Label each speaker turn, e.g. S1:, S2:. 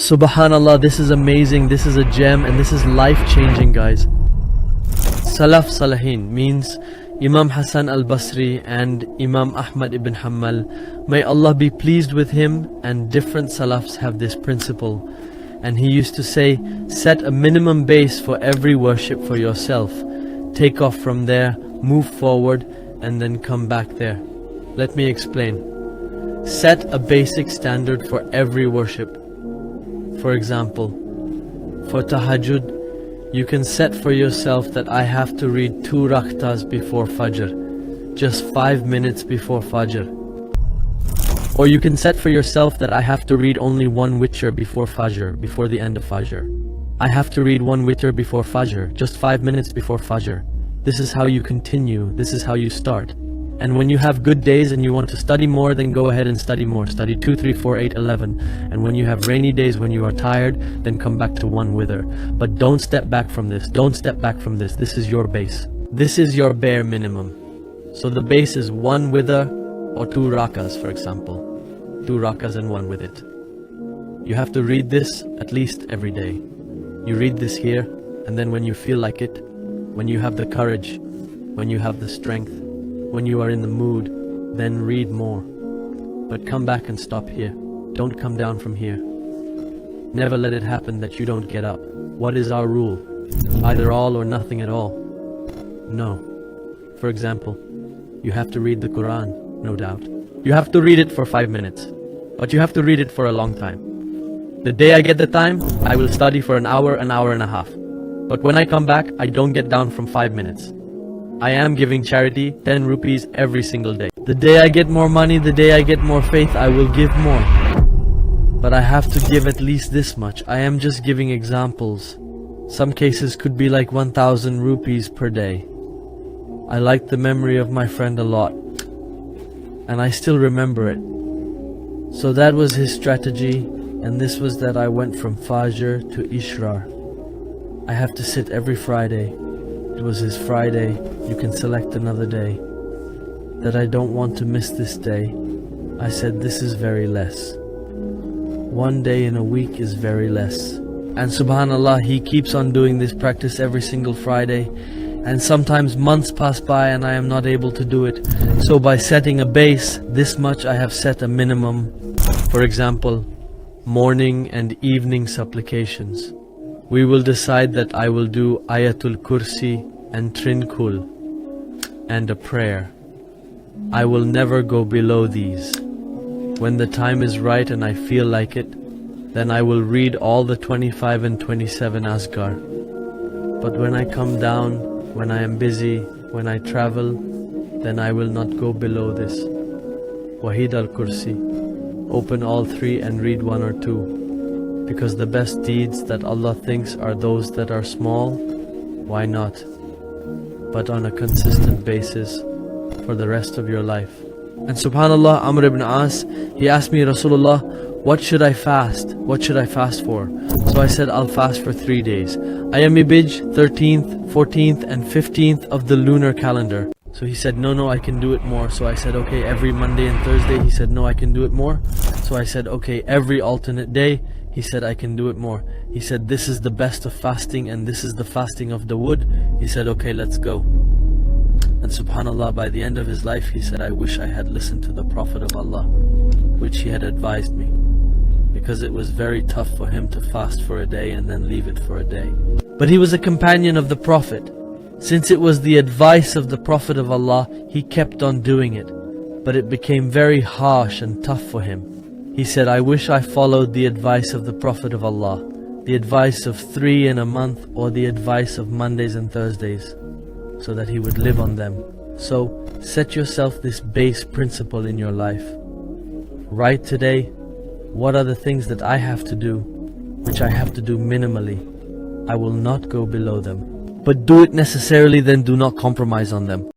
S1: Subhanallah, this is amazing, this is a gem, and this is life-changing, guys. Salaf Salihin means Imam Hassan al-Basri and Imam Ahmad ibn Hanbal. May Allah be pleased with him, and different Salafs have this principle. And he used to say, set a minimum base for every worship for yourself. Take off from there, move forward, and then come back there. Let me explain. Set a basic standard for every worship. For example, for tahajjud, you can set for yourself that I have to read 2 rak'ahs before Fajr, just 5 minutes before Fajr. Or you can set for yourself that I have to read only 1 witr before Fajr, before the end of Fajr. I have to read 1 witr before Fajr, just 5 minutes before Fajr. This is how you continue, this is how you start. And when you have good days and you want to study more, then go ahead and study more. Study 2, 3, 4, 8, 11. And when you have rainy days, when you are tired, then come back to 1 witr. But don't step back from this. Don't step back from this. This is your base. This is your bare minimum. So the base is 1 witr or 2 rak'ahs, for example. 2 rak'ahs and 1 with it. You have to read this at least every day. You read this here, and then when you feel like it, when you have the courage, when you have the strength, when you are in the mood, then read more. But come back and stop here. Don't come down from here. Never let it happen that you don't get up. What is our rule? Either all or nothing at all? No. For example, you have to read the Quran, no doubt. You have to read it for 5 minutes, but you have to read it for a long time. The day I get the time, I will study for an hour and a half. But when I come back, I don't get down from 5 minutes. I am giving charity 10 rupees every single day. The day I get more money, the day I get more faith, I will give more. But I have to give at least this much. I am just giving examples. Some cases could be like 1,000 rupees per day. I like the memory of my friend a lot, and I still remember it. So that was his strategy, and this was that I went from Fajr to Ishrar. I have to sit every Friday. It was his Friday. You can select another day. That I don't want to miss this day. I said this is very less. 1 day in a week is very less. And subhanallah, he keeps on doing this practice every single Friday. And sometimes months pass by and I am not able to do it. So by setting a base, this much I have set a minimum. For example, morning and evening supplications. We will decide that I will do Ayatul Kursi and Trinkul and a prayer. I will never go below these. When the time is right and I feel like it, then I will read all the 25 and 27 Azkar. But when I come down, when I am busy, when I travel, then I will not go below this. Wahid al-Kursi. Open all 3 and read 1 or 2. Because the best deeds that Allah thinks are those that are small. Why not? But on a consistent basis for the rest of your life. And subhanallah, Amr ibn As, he asked me, Rasulullah, what should I fast? What should I fast for? So I said, I'll fast for 3 days. Ayam Bij, 13th, 14th and 15th of the lunar calendar. So he said, no, I can do it more. So I said, okay, every Monday and Thursday. He said, no, I can do it more. So I said, okay, every alternate day. He said, I can do it more. He said, this is the best of fasting and this is the fasting of the wood. He said, okay, let's go. And subhanallah, by the end of his life, he said, I wish I had listened to the Prophet of Allah, which he had advised me. Because it was very tough for him to fast for a day and then leave it for a day. But he was a companion of the Prophet. Since it was the advice of the Prophet of Allah, he kept on doing it. But it became very harsh and tough for him. He said, I wish I followed the advice of the Prophet of Allah, the advice of 3 in a month or the advice of Mondays and Thursdays, so that he would live on them. So set yourself this base principle in your life. Write today, what are the things that I have to do, which I have to do minimally. I will not go below them. But do it necessarily, then do not compromise on them.